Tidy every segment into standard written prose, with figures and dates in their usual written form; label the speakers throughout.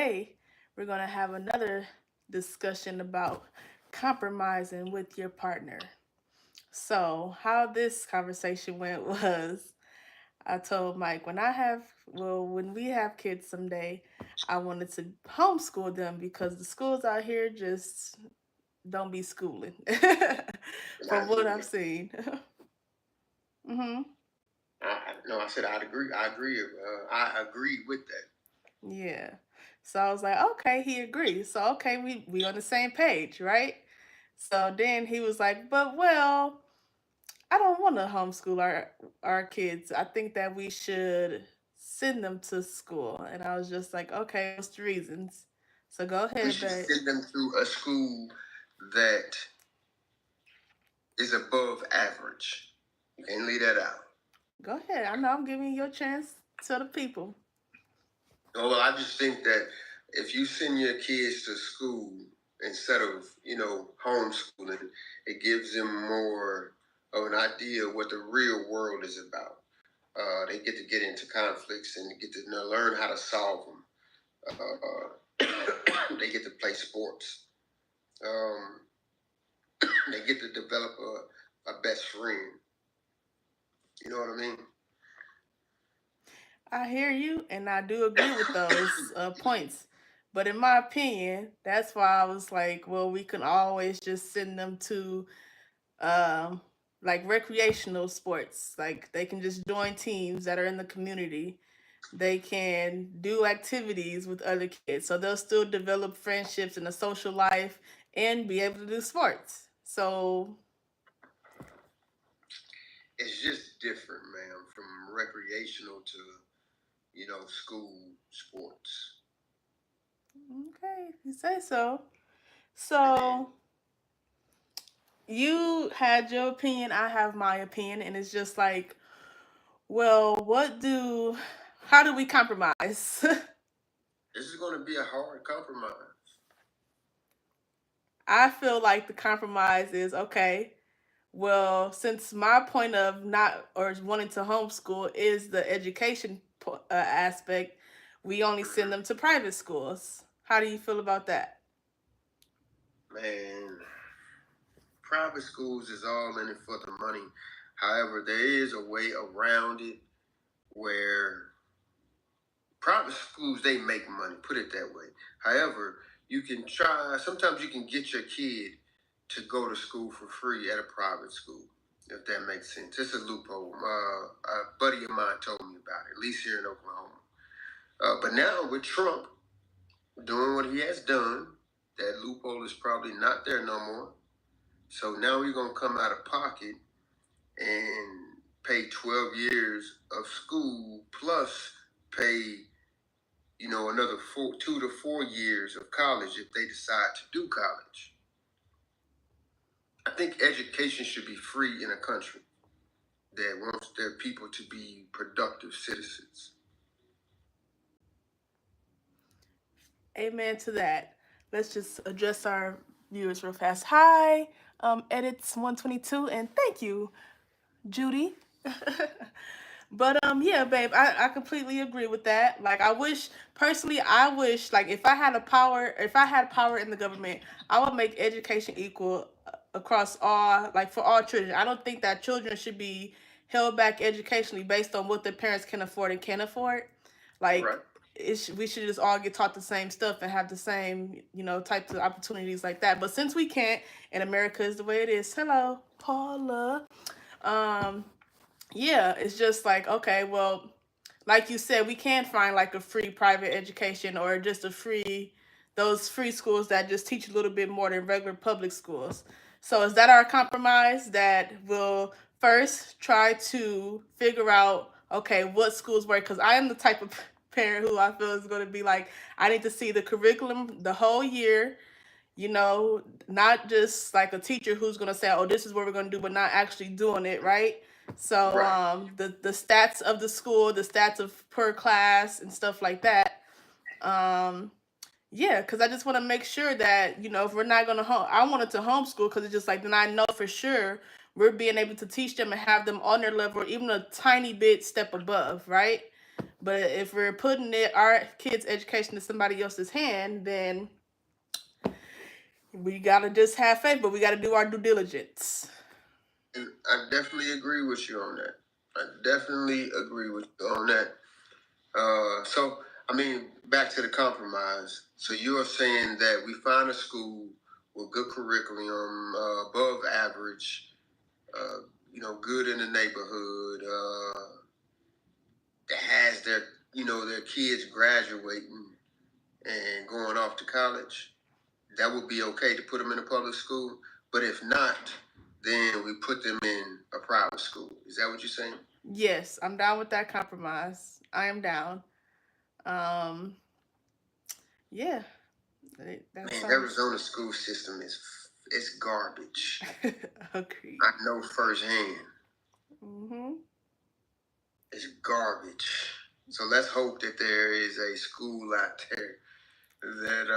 Speaker 1: today we're going to have another discussion about compromising with your partner. So, how this conversation went was I told Mike when we have kids someday, I wanted to homeschool them because the schools out here just don't be schooling
Speaker 2: And I
Speaker 1: from what
Speaker 2: agree.
Speaker 1: I've seen. hmm
Speaker 2: No, I said I'd agree. I agree. I agreed with that.
Speaker 1: Yeah. So I was like, okay, he agrees. So okay, we on the same page, right? So then he was like, but well, I don't want to homeschool our kids. I think that we should send them to school. And I was just like, okay, what's the reasons? So go
Speaker 2: We
Speaker 1: ahead,
Speaker 2: should
Speaker 1: babe.
Speaker 2: send them to a school that is above average. You can't leave that out.
Speaker 1: Go ahead. I know I'm giving you your chance to the people.
Speaker 2: Oh, well, I just think that if you send your kids to school instead of homeschooling, it gives them more of an idea of what the real world is about. They get into conflicts and get to learn how to solve them. They get to play sports. Um, they get to develop a best friend. You know what I mean?
Speaker 1: I hear you, and I do agree with those points. But in my opinion, that's why I was like, well, we can always just send them to um, like recreational sports. Like they can just join teams that are in the community. They can do activities with other kids. So they'll still develop friendships and a social life and be able to do sports. So,
Speaker 2: It's just different, man, from recreational to school sports.
Speaker 1: okay, if you say so.
Speaker 2: And then
Speaker 1: So, you had your opinion, I have my opinion, and it's just like, well, how do we compromise?
Speaker 2: this is going to be a hard compromise.
Speaker 1: I feel like the compromise is okay. Well, since my point of not or wanting to homeschool is the education aspect, we only send them to private schools. How do you feel about that?
Speaker 2: Man, private schools is all in it for the money. However, there is a way around it where private schools they make money. Put it that way. However, you can try. Sometimes you can get your kid to go to school for free at a private school, if that makes sense. It's a loophole. A buddy of mine told me about it. At least here in Oklahoma. But now with Trump doing what he has done, that loophole is probably not there no more. So now we're gonna come out of pocket and pay 12 years of school plus pay another 2 to 4 years of college if they decide to do college. I think education should be free in a country that wants their people to be productive citizens.
Speaker 1: Amen to that. Let's just address our viewers real fast. Hi, edits 122, and thank you, Judy. But yeah, babe, I completely agree with that. Like I wish personally I wish like if I had power in the government, I would make education equal across all like for all children. I don't think that children should be held back educationally based on what their parents can afford and can't afford.
Speaker 2: Right.
Speaker 1: Like we should just all get taught the same stuff and have the same, types of opportunities like that. But since we can't, and America is the way it is, hello, Paula. Um, yeah, it's just like, okay, well, like you said, we can find like a free private education or just those free schools that just teach a little bit more than regular public schools. So is that our compromise that will first try to figure out, okay, what schools work? Because I am the type of parent who I feel is going to be like, I need to see the curriculum the whole year, not just like a teacher who's gonna say, "Oh, this is what we're gonna do," but not actually doing it, right? So
Speaker 2: Right.
Speaker 1: the stats of the school, the stats of per class and stuff like that. Um, yeah, because I just want to make sure that if we're not gonna I wanted to homeschool because it's just like then I know for sure we're being able to teach them and have them on their level, or even a tiny bit step above, right? But if we're putting our kids' education in somebody else's hand, then we gotta just have faith, but we gotta do our due diligence.
Speaker 2: And I definitely agree with you on that. I definitely agree with you on that. So, I mean, back to the compromise. So you're saying that we find a school with good curriculum, above average, uh, good in the neighborhood, that has their kids graduating and going off to college. That would be okay to put them in a public school. But if not, then we put them in a private school. Is that what you're saying?
Speaker 1: Yes, I'm down with that compromise. I am down. Um, yeah, that
Speaker 2: Man,
Speaker 1: sounds.
Speaker 2: Arizona school system it's garbage.
Speaker 1: Agreed.
Speaker 2: I know firsthand.
Speaker 1: Mm-hmm.
Speaker 2: It's garbage. So let's hope that there is a school out there that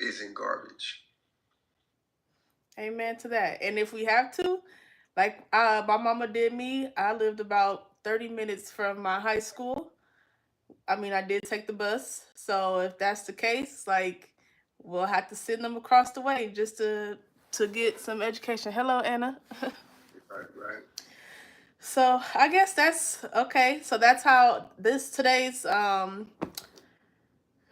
Speaker 2: isn't garbage.
Speaker 1: Amen to that. And if we have to, like my mama did me, I lived about 30 minutes from my high school. I mean, I did take the bus. So if that's the case, like we'll have to send them across the way just to get some education. Hello, Anna.
Speaker 2: Right.
Speaker 1: So I guess that's okay. So that's how this today's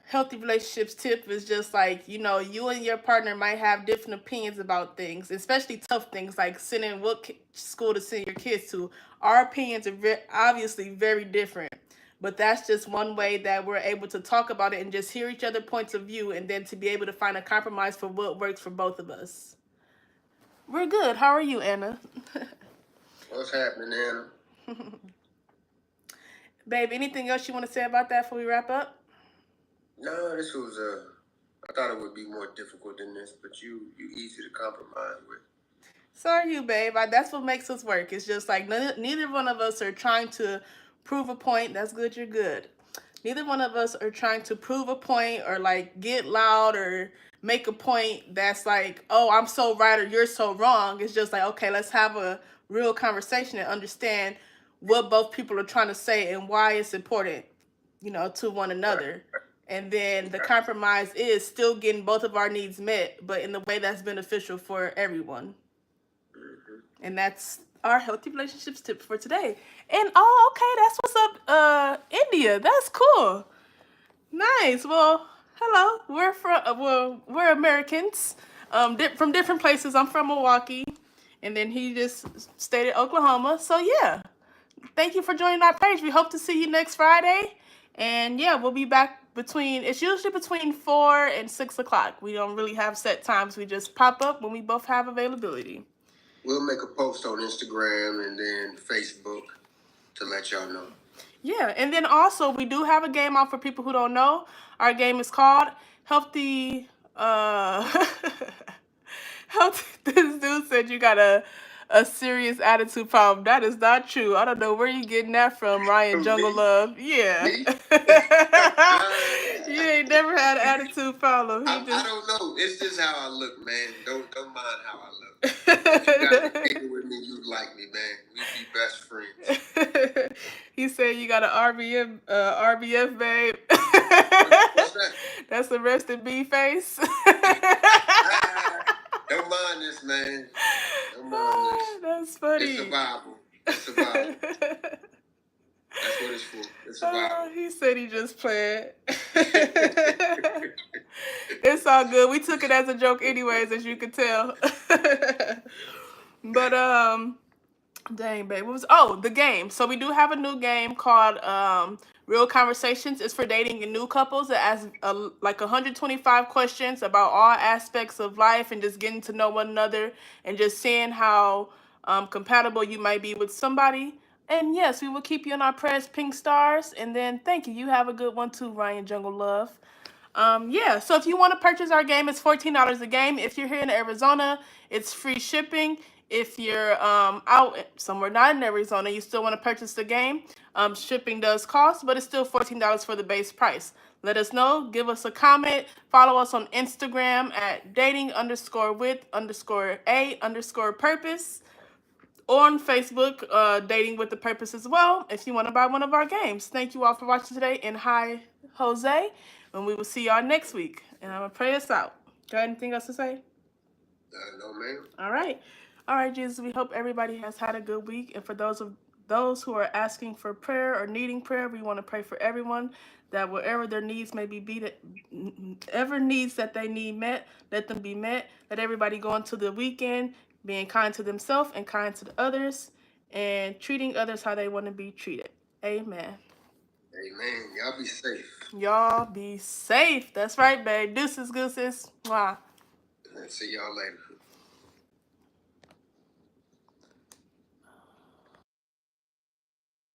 Speaker 1: healthy relationships tip is just like, you and your partner might have different opinions about things, especially tough things like sending what school to send your kids to. Our opinions are obviously very different, but that's just one way that we're able to talk about it and just hear each other points of view, and then to be able to find a compromise for what works for both of us. We're good. How are you, Anna?
Speaker 2: What's happening, Anna?
Speaker 1: Babe, anything else you want to say about that before we wrap up?
Speaker 2: No, this was I thought it would be more difficult than this, but you easy to compromise with.
Speaker 1: So are you, babe. That's what makes us work. It's just like neither one of us are trying to prove a point. That's good. You're good. Neither one of us are trying to prove a point or like get loud or make a point that's like, oh, I'm so right or you're so wrong. It's just like, okay, let's have a real conversation and understand what both people are trying to say and why it's important, to one another.
Speaker 2: Right.
Speaker 1: And then the compromise is still getting both of our needs met, but in the way that's beneficial for everyone. And that's our healthy relationships tip for today. And oh, okay, that's what's up, India. That's cool. Nice. Well, hello. We're Americans, from different places. I'm from Milwaukee, and then he just stayed at Oklahoma. So yeah, thank you for joining our page. We hope to see you next Friday, and yeah, we'll be back it's usually between 4 and 6 o'clock. We don't really have set times. We just pop up when we both have availability.
Speaker 2: We'll make a post on Instagram and then Facebook to let y'all know.
Speaker 1: Yeah, and then also we do have a game out for people who don't know. Our game is called Healthy. Healthy. This dude said you got a serious attitude problem. That is not true. I don't know where you getting that from, Ryan Jungle Love. Yeah. You ain't never had an attitude problem.
Speaker 2: I don't know. It's just how I look, man. Don't mind how I look. If you got to kick it with me, you like me, man. We be best friends.
Speaker 1: He said you got an RBF, babe.
Speaker 2: What's that?
Speaker 1: That's the rest in B face.
Speaker 2: Don't mind this, man. Don't mind this.
Speaker 1: That's funny.
Speaker 2: It's survival. That's what it's for. It's survival.
Speaker 1: He said he just played. It's all good. We took it as a joke anyways, as you could tell. But dang, babe. The game. So we do have a new game called Real Conversations. It's for dating and new couples. It asks like 125 questions about all aspects of life and just getting to know one another and just seeing how compatible you might be with somebody. And yes, we will keep you in our prayers, pink stars. And then thank you. You have a good one too, Ryan Jungle Love. Yeah, so if you want to purchase our game, it's $14 a game. If you're here in Arizona, it's free shipping. If you're out somewhere not in Arizona, you still want to purchase the game, shipping does cost, but it's still $14 for the base price. Let us know. Give us a comment. Follow us on Instagram at dating_with_a_purpose. on Facebook, Dating with the Purpose as well, if you want to buy one of our games. Thank you all for watching today, and hi, Jose, and we will see y'all next week. And I'm going to pray us out. Got anything else to say?
Speaker 2: No, ma'am.
Speaker 1: All right, Jesus. We hope everybody has had a good week, and for those who are asking for prayer or needing prayer, we want to pray for everyone that wherever their needs may be ever needs that they need met, let them be met. Let everybody go into the weekend being kind to themselves and kind to the others, and treating others how they want to be treated. Amen.
Speaker 2: Amen. Y'all be safe.
Speaker 1: Y'all be safe. That's right, babe. Deuces, gooses. Mwah.
Speaker 2: See y'all later.